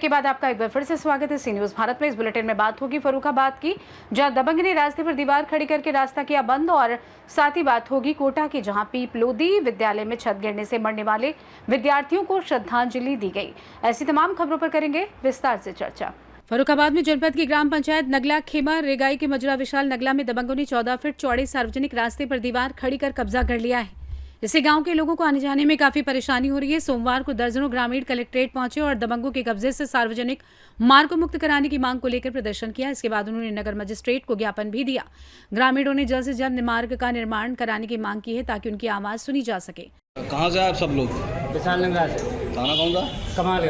के बाद आपका एक बार फिर से स्वागत है सी न्यूज भारत में। इस बुलेटिन में बात होगी फर्रुखाबाद की, जहां दबंग ने रास्ते पर दीवार खड़ी करके रास्ता किया बंद, और साथ ही बात होगी कोटा की, जहां पीप लोदी विद्यालय में छत गिरने से मरने वाले विद्यार्थियों को श्रद्धांजलि दी गई। ऐसी तमाम खबरों पर करेंगे विस्तार से चर्चा। फर्रुखाबाद में जनपद की ग्राम पंचायत नगला खेमा रेगाई के मजरा विशाल नगला में दबंगों ने 14 फीट चौड़े सार्वजनिक रास्ते पर दीवार खड़ी कर कब्जा कर लिया है। इससे गांव के लोगों को आने जाने में काफी परेशानी हो रही है। सोमवार को दर्जनों ग्रामीण कलेक्ट्रेट पहुंचे और दबंगों के कब्जे से सार्वजनिक मार्ग को मुक्त कराने की मांग को लेकर प्रदर्शन किया। इसके बाद उन्होंने नगर मजिस्ट्रेट को ज्ञापन भी दिया। ग्रामीणों ने जल्द से जल्द मार्ग का निर्माण कराने की मांग की है ताकि उनकी आवाज सुनी जा सके। कहाँ से आए आप सब लोग? विशाल नंगला से। थाना कौन सा? कमाल।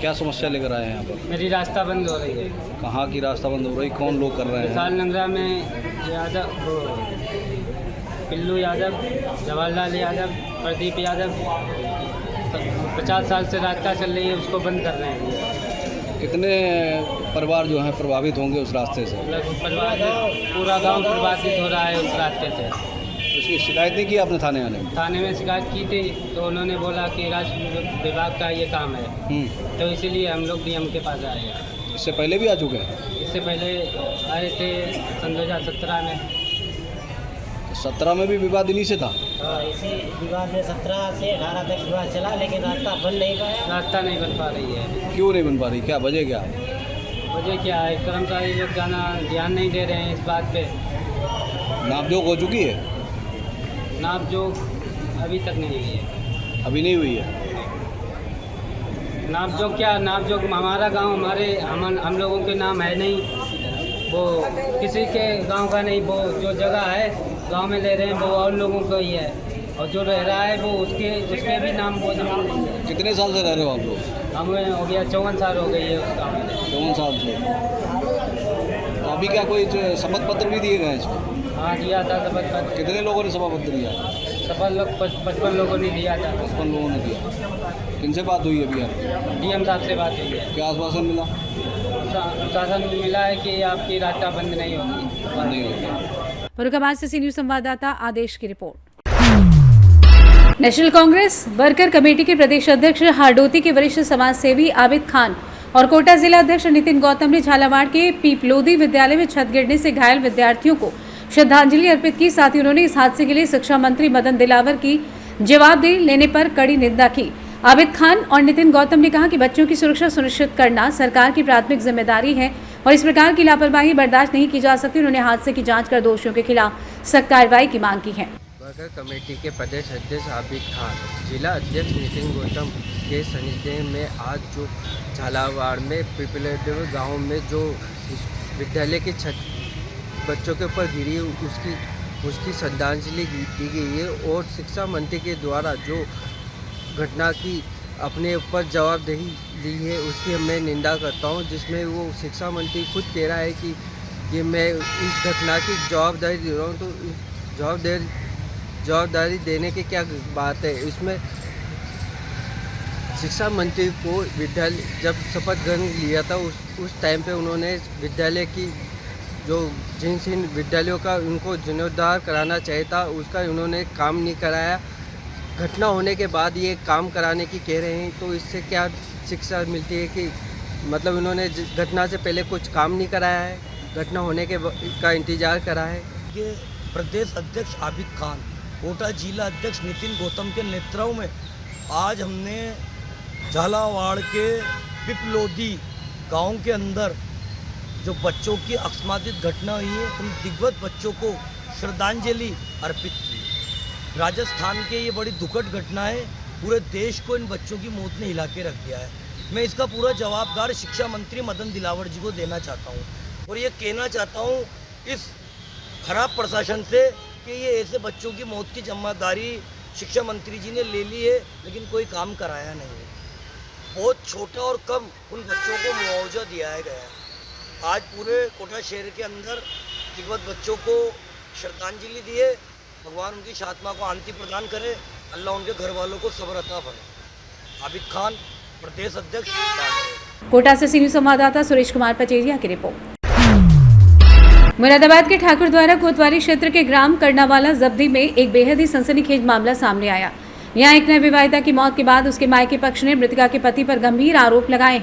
क्या समस्या लेकर आए हैं यहाँ पर? मेरी रास्ता बंद हो रही है। कहाँ की रास्ता बंद हो रही? कौन लोग कर रहे हैं? विशाल नंगला में यादव, पिल्लू यादव, जवाहरलाल यादव, प्रदीप यादव, 50 साल से रास्ता चल रही है, उसको बंद कर रहे हैं। कितने परिवार जो हैं प्रभावित होंगे उस रास्ते से? परिवार पूरा गांव प्रभावित हो रहा है उस रास्ते से। उसकी शिकायत नहीं की आपने थाने आने में? थाने में शिकायत की थी तो उन्होंने बोला कि राजस्व विभाग का ये काम है, तो इसीलिए हम लोग डीएम के पास आए हैं। इससे पहले भी आ चुके हैं? इससे पहले आए थे सन 2017 में। 17 में भी विवाद इन्हीं से था? इसी विवाद में 17 से 18 तक विवाद चला, लेकिन रास्ता बन नहीं पाया। रास्ता नहीं बन पा रही है। क्यों नहीं बन पा रही? क्या वजह क्या? वजह क्या है? कर्मचारी लोग जाना ध्यान नहीं दे रहे हैं इस बात पे। नापजोक हो चुकी है? नापजोक अभी तक नहीं हुई है। अभी नहीं हुई है? नापजोक क्या? नापजोक हमारा गांव हम लोगों के नाम है नहीं, वो किसी के गांव का नहीं। वो जो जगह है गांव में ले रहे हैं वो और लोगों को ही है, और जो रह रहा है वो उसके भी नाम वो जमा नहीं है। कितने साल से रह रहे हो आप लोग? हमें हो गया 54 साल हो गई है उस गाँव में। 54 साल से? तो अभी क्या कोई शपथ पत्र भी दिए गए हैं इसको? हाँ, दिया था शपथ पत्र। कितने लोगों ने शपथ पत्र दिया? शपथ लोग 55 लोगों ने दिया था। 55 लोगों ने दिया। किनसे बात हुई अभी आपकी? डीएम साहब से बात हुई है। क्या आश्वासन मिला? शासन मिला है कि आपकी रास्ता बंद नहीं होगी। बंद नहीं होगी। फर्रुखाबाद से सी न्यूज संवाददाता आदेश की report. National Congress worker committee के प्रदेश अध्यक्ष हार्डोती के वरिष्ठ समाज सेवी आबिद खान और कोटा जिला अध्यक्ष नितिन गौतम ने झालावाड़ के पीपलोदी विद्यालय में छत गिरने से घायल विद्यार्थियों को श्रद्धांजलि अर्पित की। साथ ही उन्होंने इस हादसे के लिए शिक्षा मंत्री मदन दिलावर की जवाबदेही लेने पर कड़ी निंदा की। आबिद खान और नितिन गौतम ने कहा कि बच्चों की सुरक्षा सुनिश्चित करना सरकार की प्राथमिक जिम्मेदारी है और इस प्रकार की लापरवाही बर्दाश्त नहीं की जा सकती। उन्होंने हादसे की जांच कर दोषियों के खिलाफ सख्त कार्रवाई की मांग की है। वर्कर कमेटी के प्रदेश अध्यक्ष आबिद खान, जिला अध्यक्ष नितिन गौतम के सानिध्य में आज जो झालावाड़ में पिपलेड गांव में जो विद्यालय की छत बच्चों के ऊपर गिरी उसकी श्रद्धांजलि दी गई है, और शिक्षा मंत्री के द्वारा जो घटना की अपने ऊपर जवाबदेही ली है उसकी मैं निंदा करता हूं, जिसमें वो शिक्षा मंत्री खुद कह रहा है कि ये मैं इस घटना की जवाबदारी दे रहा हूं। तो जवाबदारी देने की क्या बात है? इसमें शिक्षा मंत्री को विद्यालय जब शपथ ग्रहण लिया था उस टाइम पे उन्होंने विद्यालय की जो जिन विद्यालयों का उनको जीर्णोद्धार कराना चाहिए था उसका उन्होंने काम नहीं कराया। घटना होने के बाद ये काम कराने की कह रहे हैं, तो इससे क्या शिक्षा मिलती है कि मतलब उन्होंने घटना से पहले कुछ काम नहीं कराया है, घटना होने का इंतज़ार करा है। ये प्रदेश अध्यक्ष आबिद खान, कोटा जिला अध्यक्ष नितिन गौतम के नेतृत्व में आज हमने झालावाड़ के पिपलोदी गांव के अंदर जो बच्चों की अकस्मात घटना हुई है उन दिग्गज बच्चों को श्रद्धांजलि अर्पित की। राजस्थान के ये बड़ी दुखद घटना है, पूरे देश को इन बच्चों की मौत ने हिला के रख दिया है। मैं इसका पूरा जवाबदार शिक्षा मंत्री मदन दिलावर जी को देना चाहता हूँ, और ये कहना चाहता हूँ इस खराब प्रशासन से कि ये ऐसे बच्चों की मौत की जिम्मेदारी शिक्षा मंत्री जी ने ले ली है, लेकिन कोई काम कराया नहीं है। बहुत छोटा और कम उन बच्चों को मुआवजा दिया गया है। आज पूरे कोटा शहर के अंदर दिग्गज बच्चों को श्रद्धांजलि दी है। भगवान उनकी आत्मा को शांति प्रदान करे, अल्लाह उनके घर वालों को सब्र अता फरमाए। आबिद खान, प्रदेश अध्यक्ष, कोटा से सी न्यूज संवाददाता सुरेश कुमार पचेरिया की रिपोर्ट। मुरादाबाद के ठाकुर द्वारा कोतवाली क्षेत्र के ग्राम कर्णावाला जब्दी में एक बेहद ही सनसनीखेज मामला सामने आया। यहाँ एक नवविवाहिता की मौत के बाद उसके मायके पक्ष ने मृतका के पति पर गंभीर आरोप लगाए।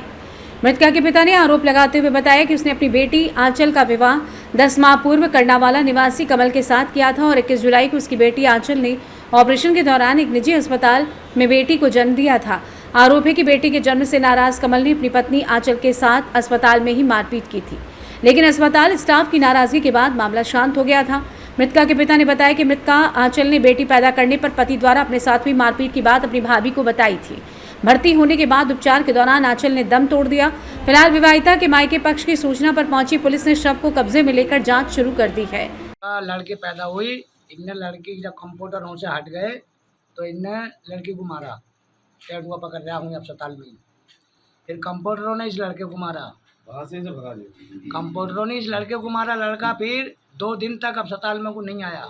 मृतका के पिता ने आरोप लगाते हुए बताया कि उसने अपनी बेटी आंचल का विवाह 10 माह पूर्व कर्नावाला निवासी कमल के साथ किया था और 21 जुलाई को उसकी बेटी आंचल ने ऑपरेशन के दौरान एक निजी अस्पताल में बेटी को जन्म दिया था। आरोप है कि बेटी के जन्म से नाराज कमल ने अपनी पत्नी आंचल के साथ अस्पताल में ही मारपीट की थी, लेकिन अस्पताल स्टाफ की नाराजगी के बाद मामला शांत हो गया था। मृतका के पिता ने बताया कि मृतका आंचल ने बेटी पैदा करने पर पति द्वारा अपने साथ हुई मारपीट की बात अपनी भाभी को बताई थी। भर्ती होने के बाद उपचार के दौरान आंचल ने दम तोड़ दिया। फिलहाल विवाहिता के मायके पक्ष की सूचना पर पहुंची पुलिस ने शव को कब्जे में लेकर जांच शुरू कर दी है। लड़के पैदा हुई, इनने लड़की जब कंप्यूटर से हट गए तो इनने लड़की को मारा, टेटुआ पकड़ रहा हूँ अस्पताल में। फिर कंप्यूटरों ने इस लड़के को मारा, कंप्यूटरों ने इस लड़के को मारा। लड़का फिर 2 दिन तक अस्पताल में को नहीं आया।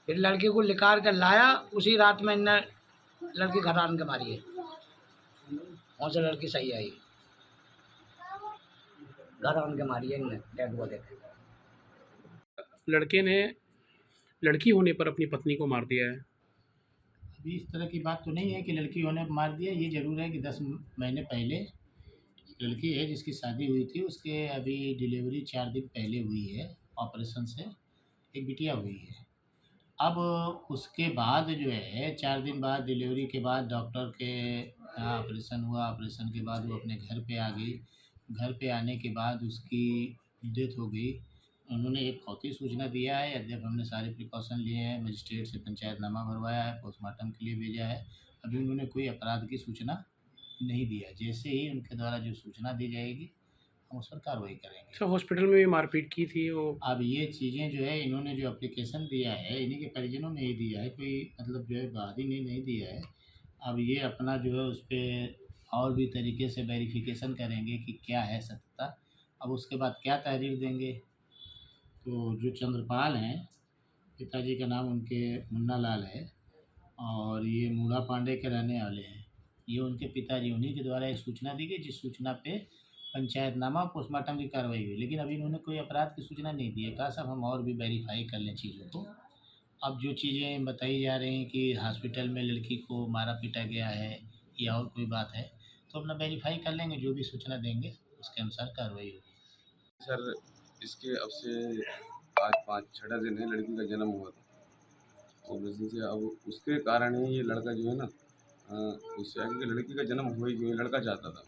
फिर लड़के को निकाल कर लाया, उसी रात में इनने लड़की घर आन के मारी है। वहाँ से लड़की सही आई, घर आन के मारी है इनने टेटुआ देखे। लड़के ने लड़की होने पर अपनी पत्नी को मार दिया है। अभी इस तरह की बात तो नहीं है कि लड़की होने पर मार दिया। ये ज़रूर है कि 10 महीने पहले एक लड़की है जिसकी शादी हुई थी, उसके अभी डिलीवरी 4 दिन पहले हुई है, ऑपरेशन से एक बिटिया हुई है। अब उसके बाद जो है 4 दिन बाद डिलीवरी के बाद डॉक्टर के यहाँ ऑपरेशन हुआ। ऑपरेशन के बाद वो अपने घर पे आ गई। घर पे आने के बाद उसकी डेथ हो गई। उन्होंने एक फौती सूचना दिया है। अध्यक्ष हमने सारे प्रिकॉशन लिए हैं, मजिस्ट्रेट से पंचायतनामा भरवाया है, पोस्टमार्टम के लिए भेजा है। अभी उन्होंने कोई अपराध की सूचना नहीं दिया। जैसे ही उनके द्वारा जो सूचना दी जाएगी हम उस पर कार्रवाई करेंगे। सर हॉस्पिटल में भी मारपीट की थी वो। अब ये चीज़ें जो है इन्होंने जो एप्लीकेशन दिया है इन्हीं के परिजनों ने ही दिया है, कोई मतलब जो है बाहरी ने नहीं दिया है। अब ये अपना जो है उस पर और भी तरीके से वेरिफिकेशन करेंगे कि क्या है सत्यता। अब उसके बाद क्या तहरीर देंगे। तो जो चंद्रपाल हैं, पिताजी का नाम उनके मुन्ना लाल है और ये मूढ़ा पांडे के रहने वाले हैं। ये उनके पिताजी, उन्हीं के द्वारा एक सूचना दी गई, जिस सूचना पे पंचायतनामा पोस्टमार्टम की कार्रवाई हुई। लेकिन अभी इन्होंने कोई अपराध की सूचना नहीं दी है। कहा साहब हम और भी वेरीफाई कर लें चीज़ों को। अब जो चीज़ें बताई जा रही हैं कि हॉस्पिटल में लड़की को मारा पीटा गया है या और कोई बात है, तो अपना वेरीफाई कर लेंगे। जो भी सूचना देंगे उसके अनुसार कार्रवाई होगी। सर इसके अब से आज 5-6 दिन है लड़की का जन्म हुआ था ऑपरेशन से। अब उसके कारण ही ये लड़का जो है ना उससे आगे कि लड़की का जन्म हुआ ही क्यों, लड़का चाहता था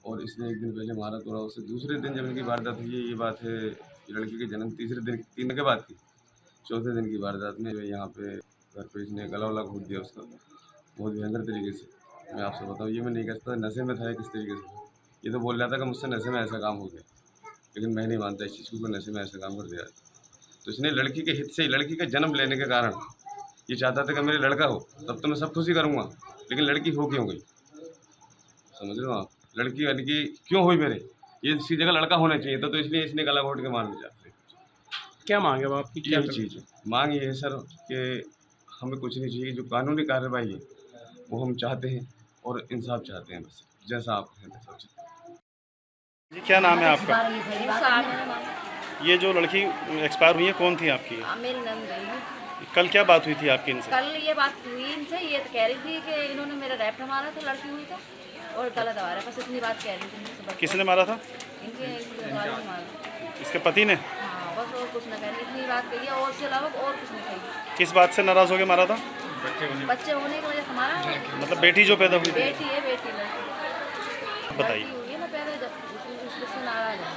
और इसने एक दिन पहले मारा तोड़ा उससे। दूसरे दिन जब इनकी वारदात हुई है, ये बात है लड़की के जन्म 3 दिन के बाद की, 4थे दिन की वारदात में यहाँ पे घर पे इसने गला वला घोट दिया उसका बहुत भयंकर तरीके से। मैं आपसे बताऊँ, ये मैं नहीं कहता नशे में था किस तरीके से। ये तो बोल रहा था कि मुझसे नशे में ऐसा काम हो गया, लेकिन मैं नहीं मानता इस चीज़ को, कोई नशे में ऐसा काम कर दिया। तो इसने लड़की के हित से, लड़की का जन्म लेने के कारण ये चाहता था कि मेरे लड़का हो, तब तो मैं सब खुशी करूँगा, लेकिन लड़की हो क्यों गई, समझ रहे हो आप। लड़की यानी कि क्यों हुई मेरे, ये इसकी जगह लड़का होना चाहिए था, तो इसलिए इसने गला घोट के मार दिया। क्या मांग है आपकी? क्या चीज़ मांग ये है सर कि हमें कुछ नहीं चाहिए, जो कानूनी कार्रवाई है वो हम चाहते हैं और इंसाफ चाहते हैं, बस जैसा आप हैं वैसा चाहते हैं। जी क्या नाम है आपका? ये जो लड़की एक्सपायर हुई है कौन थी आपकी? मेरी नंद है। कल क्या बात हुई थी आपकी इनसे? कल ये बात हुई इनसे, ये तो कह रही थी कि इन्होंने मेरा रैप मारा था लड़की हुई था और गला दबा रहा, बस इतनी बात कह रही थी। किसने मारा था? इनके मारा। इसके पति ने? हाँ बस और कुछ ना कहनी, इतनी बात कही है और उसके अलावा और कुछ नहीं कही। किस बात से नाराज़ हो के मारा था? बच्चे होने की वजह से मारा। मतलब बेटी जो पैदा हुई थी? बेटी है, बेटी लड़की बताइए। हुई है ना पैदा, उससे नाराज है।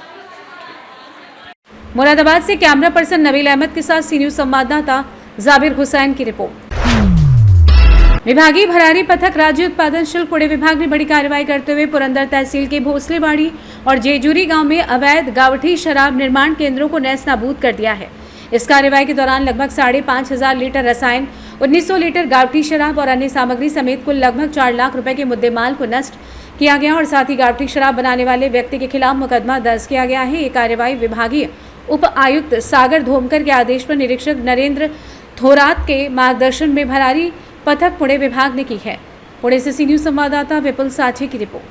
मुरादाबाद से कैमरा पर्सन नबील अहमद के साथ सी न्यूज संवाददाता जाबिर हुसैन की रिपोर्ट। विभागीय भरारी पथक राज्य उत्पादन शुल्क पुणे विभाग ने बड़ी कार्रवाई करते हुए पुरंदर तहसील के भोसलेवाड़ी और जेजूरी गांव में अवैध गावठी शराब निर्माण केंद्रों को नेस्त नाबूद कर दिया है। इस कार्रवाई के दौरान लगभग 5,500 लीटर रसायन, 1900 लीटर गावठी शराब और अन्य सामग्री समेत कुल लगभग 4 लाख रुपए के मुद्देमाल को नष्ट किया गया और साथ ही गावठी शराब बनाने वाले व्यक्ति के खिलाफ मुकदमा दर्ज किया गया है। ये कार्रवाई विभागीय उप आयुक्त सागर धोमकर के आदेश पर निरीक्षक नरेंद्र थोरात के मार्गदर्शन में भरारी पथक पुणे विभाग ने की है। पुणे से सी न्यूज संवाददाता विपुल साठी की रिपोर्ट।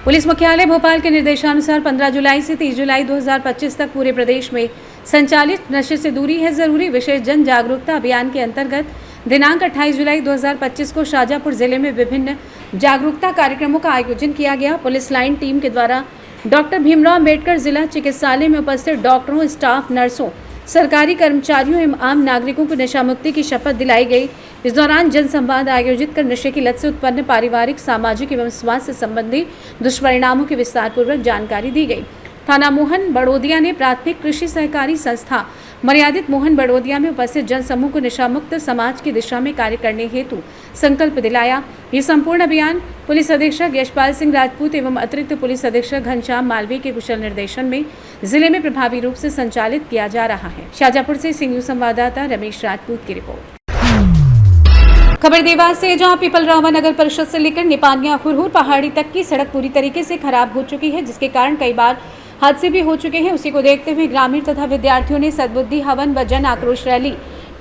पुलिस मुख्यालय भोपाल के निर्देशानुसार 15 जुलाई से 30 जुलाई 2025 तक पूरे प्रदेश में संचालित नशे से दूरी है जरूरी विशेष जन जागरूकता अभियान के अंतर्गत दिनांक 28 जुलाई 2025 को शाजापुर जिले में विभिन्न जागरूकता कार्यक्रमों का आयोजन किया गया। पुलिस लाइन टीम के द्वारा डॉक्टर भीमराव अंबेडकर जिला चिकित्सालय में उपस्थित डॉक्टरों, स्टाफ, नर्सों, सरकारी कर्मचारियों एवं आम नागरिकों को नशा मुक्ति की शपथ दिलाई गई। इस दौरान जनसंवाद आयोजित कर नशे की लत से उत्पन्न पारिवारिक, सामाजिक एवं स्वास्थ्य संबंधी दुष्परिणामों की विस्तार पूर्वक जानकारी दी गई। थाना मोहन बड़ोदिया ने प्राथमिक कृषि सहकारी संस्था मर्यादित मोहन बड़ोदिया में उपस्थित जनसमूह को नशा मुक्त समाज की दिशा में कार्य करने हेतु संकल्प दिलाया। ये संपूर्ण अभियान पुलिस अधीक्षक यशपाल सिंह राजपूत एवं अतिरिक्त पुलिस अधीक्षक घनश्याम मालवीय के कुशल निर्देशन में जिले में प्रभावी रूप से संचालित किया जा रहा है। शाजापुर से सी न्यूज संवाददाता रमेश राजपूत की रिपोर्ट। खबर देवास से, जहां पिपलरावा नगर परिषद से लेकर निपानिया हुरहुर पहाड़ी तक की सड़क पूरी तरीके से खराब हो चुकी है, जिसके कारण कई बार हादसे भी हो चुके हैं। उसी को देखते हुए ग्रामीण तथा विद्यार्थियों ने सद्बुद्धि हवन व जन आक्रोश रैली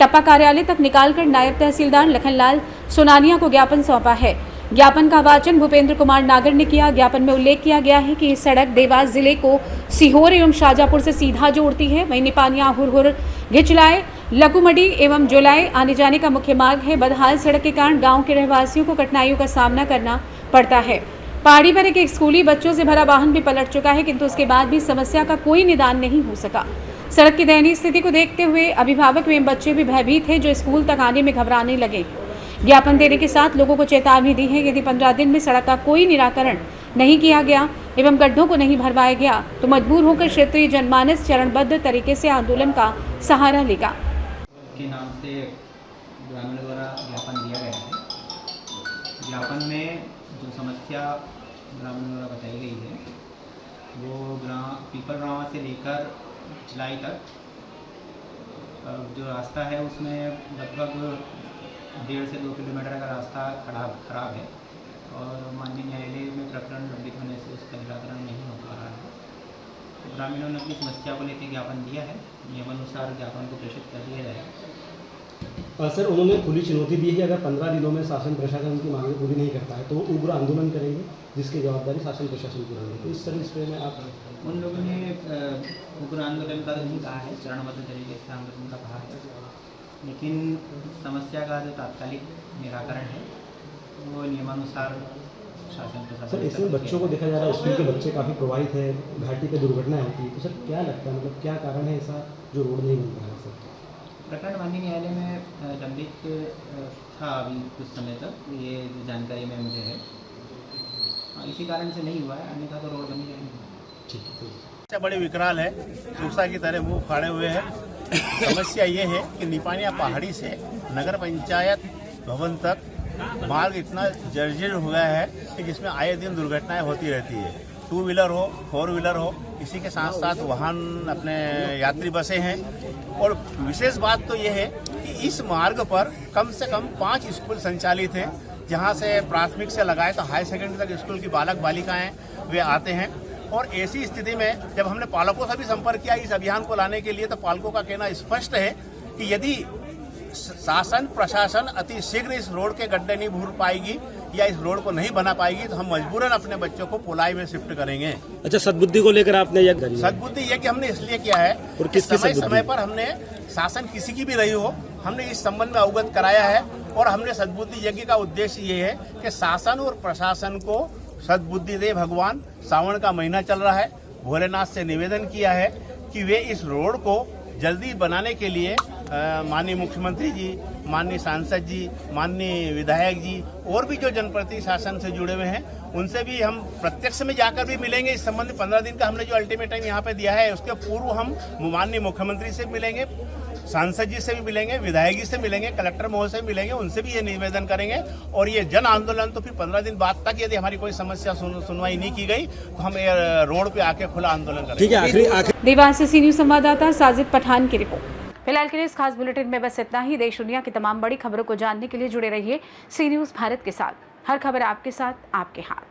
टप्पा कार्यालय तक निकालकर नायब तहसीलदार लखनलाल सोनानिया को ज्ञापन सौंपा है। ज्ञापन का वाचन भूपेंद्र कुमार नागर ने किया। ज्ञापन में उल्लेख किया गया है कि ये सड़क देवास जिले को सीहोर एवं शाजापुर से सीधा जोड़ती है। वहीं निपानिया हुरहुर घिचलाए लकुमडी एवं जोलाए आने जाने का मुख्य मार्ग है। बदहाल सड़क के कारण गांव के रहवासियों को कठिनाइयों का सामना करना पड़ता है। पहाड़ी पर एक स्कूली बच्चों से भरा वाहन भी पलट चुका है, किंतु उसके बाद भी समस्या का कोई निदान नहीं हो सका। सड़क की दयनीय स्थिति को देखते हुए अभिभावक एवं बच्चे भी भयभीत हैं, जो स्कूल तक आने में घबराने लगे। ज्ञापन देने के साथ लोगों को चेतावनी दी है, यदि 15 दिन में सड़क का कोई निराकरण नहीं किया गया एवं गड्ढों को नहीं भरवाया गया तो मजबूर होकर क्षेत्रीय जनमानस चरणबद्ध तरीके से आंदोलन का सहारा लेगा। के नाम से ग्रामीणों द्वारा ज्ञापन दिया गया है। ज्ञापन में जो समस्या ग्रामीणों द्वारा बताई गई है वो पिपलरावा से लेकर चिलाई तक जो रास्ता है उसमें लगभग 1.5 से 2 किलोमीटर का रास्ता खराब है और माननीय न्यायालय में प्रकरण लंबित होने से उसका निराकरण नहीं हो पा रहा है। तो ग्रामीणों ने अपनी समस्या को लेकर ज्ञापन दिया है। नियमानुसार ज्ञापन को प्रेषित कर दिया जाएगा। सर, उन्होंने खुली चुनौती दी है कि अगर 15 दिनों में शासन प्रशासन उनकी मांगें पूरी नहीं करता है तो वो उग्र आंदोलन करेंगे, जिसकी जवाबदारी शासन प्रशासन की रहेगी। तो इस तरह इस में आप उन लोगों ने उग्र आंदोलन का नहीं कहा है, चरणबद्ध तरीके से आंदोलन का कहा है, लेकिन समस्या का जो तात्कालिक निराकरण है वो नियमानुसार शासन प्रशासन। सर, इसमें बच्चों को देखा जा रहा है, स्कूल के बच्चे काफ़ी प्रभावित है, घाटी पे दुर्घटनाएं होती है, तो सर क्या लगता है, मतलब क्या कारण है ऐसा जो रोड नहीं बन रहा है? सर, प्रकरण माननीय न्यायालय में लंबित था अभी कुछ समय तक, ये जानकारी में मुझे है, इसी कारण से नहीं हुआ है, अन्यथा तो रोड बनी जाएगी। ठीक है। बड़े विकराल है, सूसा की तरह मुंह फाड़े हुए हैं। समस्या ये है कि निपानिया पहाड़ी से नगर पंचायत भवन तक मार्ग इतना जर्जर हो गया है कि जिसमें आए दिन दुर्घटनाएं होती रहती है। 2 व्हीलर हो, 4 व्हीलर हो, इसी के साथ साथ वाहन अपने यात्री बसें हैं। और विशेष बात तो ये है कि इस मार्ग पर कम से कम 5 स्कूल संचालित हैं, जहाँ से प्राथमिक से लगाए तो हाई सेकेंडरी तक स्कूल की बालक बालिकाएं वे आते हैं। और ऐसी स्थिति में जब हमने पालकों से भी संपर्क किया इस अभियान को लाने के लिए, तो पालकों का कहना स्पष्ट है कि यदि शासन प्रशासन अति शीघ्र इस रोड के गड्ढे नहीं भर पाएगी या इस रोड को नहीं बना पाएगी तो हम मजबूरन अपने बच्चों को पुलाई में शिफ्ट करेंगे। अच्छा, सद्बुद्धि को लेकर आपने सद्बुद्धि ये कि हमने इसलिए किया है और समय पर हमने शासन किसी की भी रही हो, हमने इस संबंध में अवगत कराया है। और हमने सद्बुद्धि यज्ञ का उद्देश्य ये है कि शासन और प्रशासन को सद्बुद्धि दे भगवान। सावन का महीना चल रहा है, भोलेनाथ से निवेदन किया है कि वे इस रोड को जल्दी बनाने के लिए माननीय मुख्यमंत्री जी, माननीय सांसद जी, माननीय विधायक जी और भी जो जनप्रतिनिधि शासन से जुड़े हुए हैं उनसे भी हम प्रत्यक्ष में जाकर भी मिलेंगे। इस संबंध में 15 दिन का हमने जो अल्टीमेट टाइम यहाँ पे दिया है, उसके पूर्व हम माननीय मुख्यमंत्री से मिलेंगे, सांसद जी से भी मिलेंगे, विधायक जी से मिलेंगे, कलेक्टर महोदय से मिलेंगे, उनसे भी ये निवेदन करेंगे। और ये जन आंदोलन तो फिर 15 दिन बाद तक यदि हमारी कोई समस्या सुनवाई नहीं की गई तो हम रोड पे आके खुला आंदोलन करेंगे। ठीक है। देवास से सी न्यूज संवाददाता साजिद पठान की रिपोर्ट। फिलहाल के लिए इस खास बुलेटिन में बस इतना ही। देश दुनिया की तमाम बड़ी खबरों को जानने के लिए जुड़े रहिए सी न्यूज भारत के साथ। हर खबर आपके साथ, आपके हाथ।